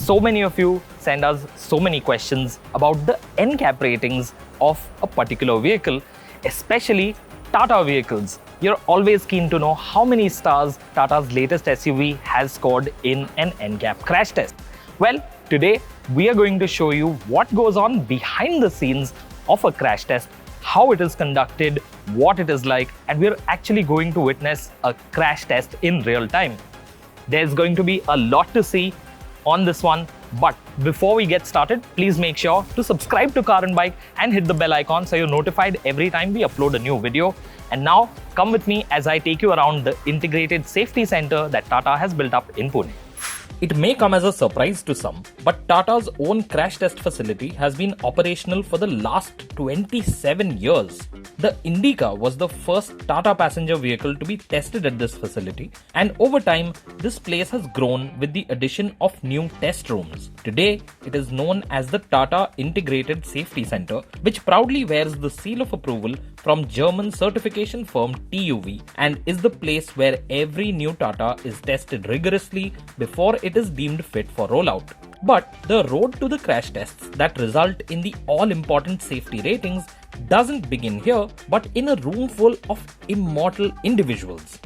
So many of you send us so many questions about the NCAP ratings of a particular vehicle, especially Tata vehicles. You're always keen to know how many stars Tata's latest SUV has scored in an NCAP crash test. Well, today we are going to show you what goes on behind the scenes of a crash test, how it is conducted, what it is like, and we're actually going to witness a crash test in real time. There's going to be a lot to see on this one, but before we get started, please make sure to subscribe to Car and Bike and hit the bell icon so you're notified every time we upload a new video. And now come with me as I take you around the integrated safety center that Tata has built up in Pune. It may come as a surprise to some, but Tata's own crash test facility has been operational for the last 27 years. The Indica was the first Tata passenger vehicle to be tested at this facility, and over time, this place has grown with the addition of new test rooms. Today, it is known as the Tata Integrated Safety Center, which proudly wears the seal of approval from German certification firm TUV and is the place where every new Tata is tested rigorously before it is deemed fit for rollout. But the road to the crash tests that result in the all-important safety ratings doesn't begin here, but in a room full of immortal individuals.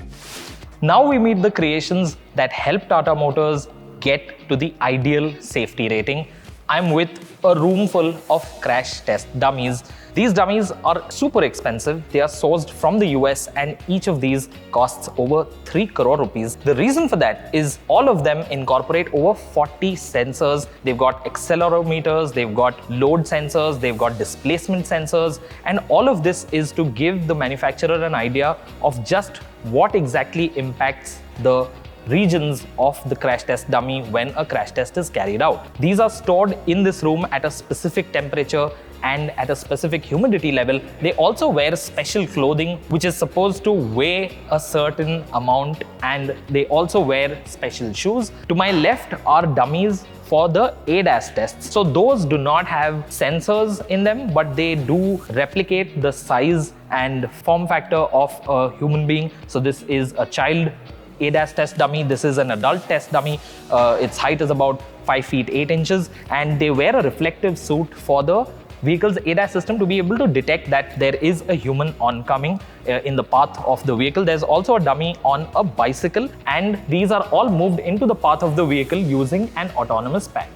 Now we meet the creations that help Tata Motors get to the ideal safety rating. I'm with a room full of crash test dummies. These dummies are super expensive. They are sourced from the US and each of these costs over 3 crore rupees. The reason for that is all of them incorporate over 40 sensors. They've got accelerometers, they've got load sensors, they've got displacement sensors, and all of this is to give the manufacturer an idea of just what exactly impacts the regions of the crash test dummy when a crash test is carried out. These are stored in this room at a specific temperature and at a specific humidity level. They also wear special clothing which is supposed to weigh a certain amount, and they also wear special shoes. To my left are dummies for the ADAS tests. So those do not have sensors in them, but they do replicate the size and form factor of a human being. So this is a child ADAS test dummy, this is an adult test dummy. Its height is about 5 feet 8 inches, and they wear a reflective suit for the vehicle's ADAS system to be able to detect that there is a human oncoming in the path of the vehicle. There's also a dummy on a bicycle, and these are all moved into the path of the vehicle using an autonomous pan.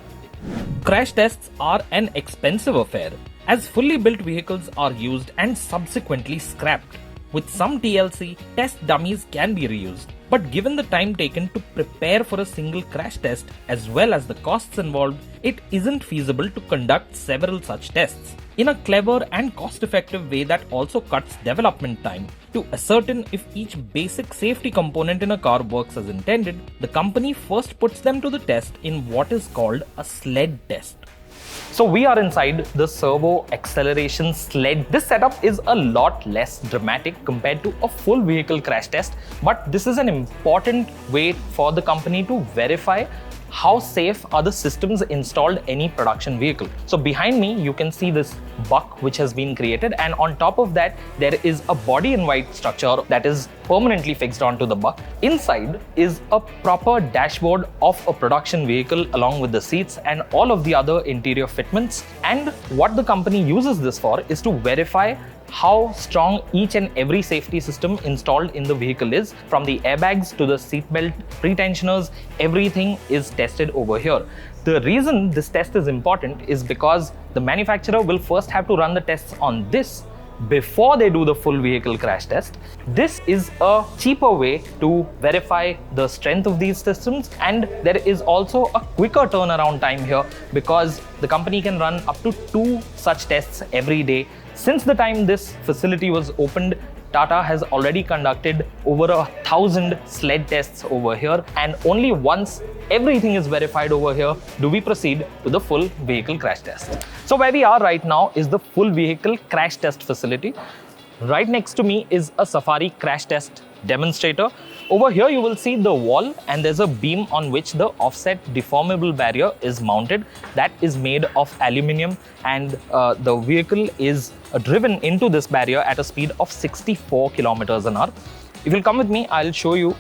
Crash tests are an expensive affair, as fully built vehicles are used and subsequently scrapped. With some TLC, test dummies can be reused, but given the time taken to prepare for a single crash test as well as the costs involved, it isn't feasible to conduct several such tests. In a clever and cost-effective way that also cuts development time, to ascertain if each basic safety component in a car works as intended, the company first puts them to the test in what is called a sled test. So we are inside the servo acceleration sled. This setup is a lot less dramatic compared to a full vehicle crash test, but this is an important way for the company to verify how safe are the systems installed any production vehicle. So behind me you can see this buck which has been created, and on top of that there is a body in white structure that is permanently fixed onto the buck. Inside is a proper dashboard of a production vehicle along with the seats and all of the other interior fitments, and what the company uses this for is to verify how strong each and every safety system installed in the vehicle is. From the airbags to the seatbelt pretensioners, everything is tested over here. The reason this test is important is because the manufacturer will first have to run the tests on this before they do the full vehicle crash test. This is a cheaper way to verify the strength of these systems, and there is also a quicker turnaround time here because the company can run up to 2 such tests every day. Since the time this facility was opened, Tata has already conducted over 1,000 sled tests over here, and only once everything is verified over here do we proceed to the full vehicle crash test. So where we are right now is the full vehicle crash test facility. Right next to me is a Safari crash test demonstrator. Over here you will see the wall, and there's a beam on which the offset deformable barrier is mounted. That is made of aluminium, and the vehicle is driven into this barrier at a speed of 64 kilometers an hour. If you'll come with me, I'll show you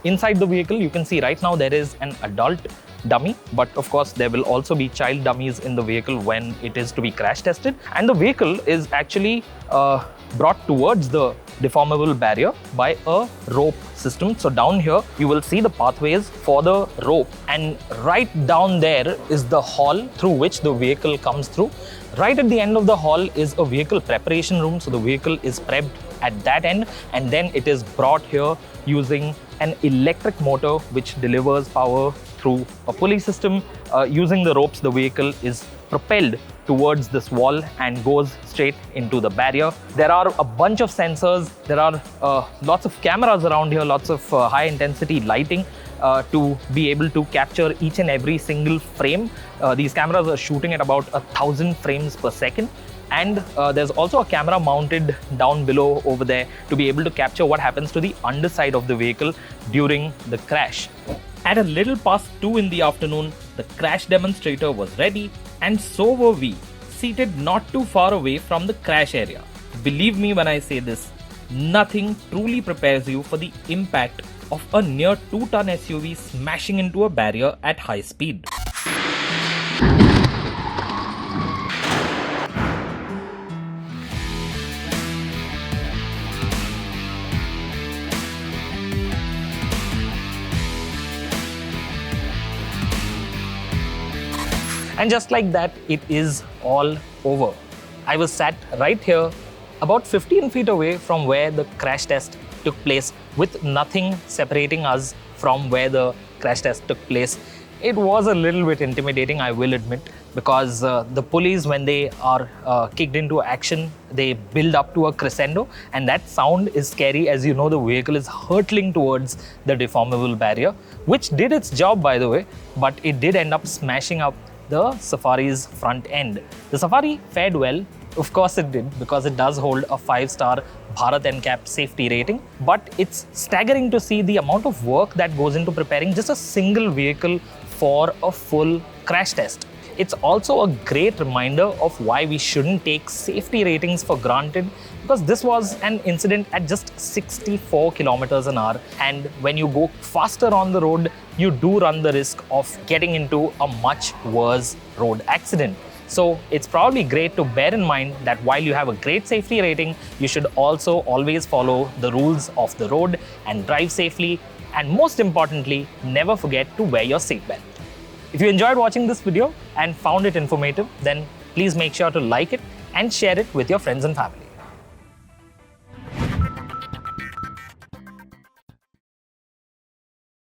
inside the vehicle. You can see right now there is an adult dummy, but of course there will also be child dummies in the vehicle when it is to be crash tested. And the vehicle is actually brought towards the deformable barrier by a rope system. So down here you will see the pathways for the rope, and right down there is the hall through which the vehicle comes through. Right at the end of the hall is a vehicle preparation room, so the vehicle is prepped at that end, and then it is brought here using an electric motor which delivers power through a pulley system. Using the ropes, the vehicle is propelled towards this wall and goes straight into the barrier. There are a bunch of sensors, there are lots of cameras around here, lots of high intensity lighting to be able to capture each and every single frame. These cameras are shooting at about 1,000 frames per second. And there's also a camera mounted down below over there to be able to capture what happens to the underside of the vehicle during the crash. At a little past 2 in the afternoon, the crash demonstrator was ready, and so were we, seated not too far away from the crash area. Believe me when I say this, nothing truly prepares you for the impact of a near 2-ton SUV smashing into a barrier at high speed. And just like that, it is all over. I was sat right here, about 15 feet away from where the crash test took place, with nothing separating us from where the crash test took place. It was a little bit intimidating, I will admit, because the pulleys, when they are kicked into action, they build up to a crescendo, and that sound is scary. As you know, the vehicle is hurtling towards the deformable barrier, which did its job, by the way, but it did end up smashing up the Safari's front end. The Safari fared well, of course it did, because it does hold a 5-star Bharat NCAP safety rating, but it's staggering to see the amount of work that goes into preparing just a single vehicle for a full crash test. It's also a great reminder of why we shouldn't take safety ratings for granted, because this was an incident at just 64 kilometers an hour, and when you go faster on the road, you do run the risk of getting into a much worse road accident. So it's probably great to bear in mind that while you have a great safety rating, you should also always follow the rules of the road and drive safely, and most importantly, never forget to wear your seatbelt. If you enjoyed watching this video and found it informative, then please make sure to like it and share it with your friends and family.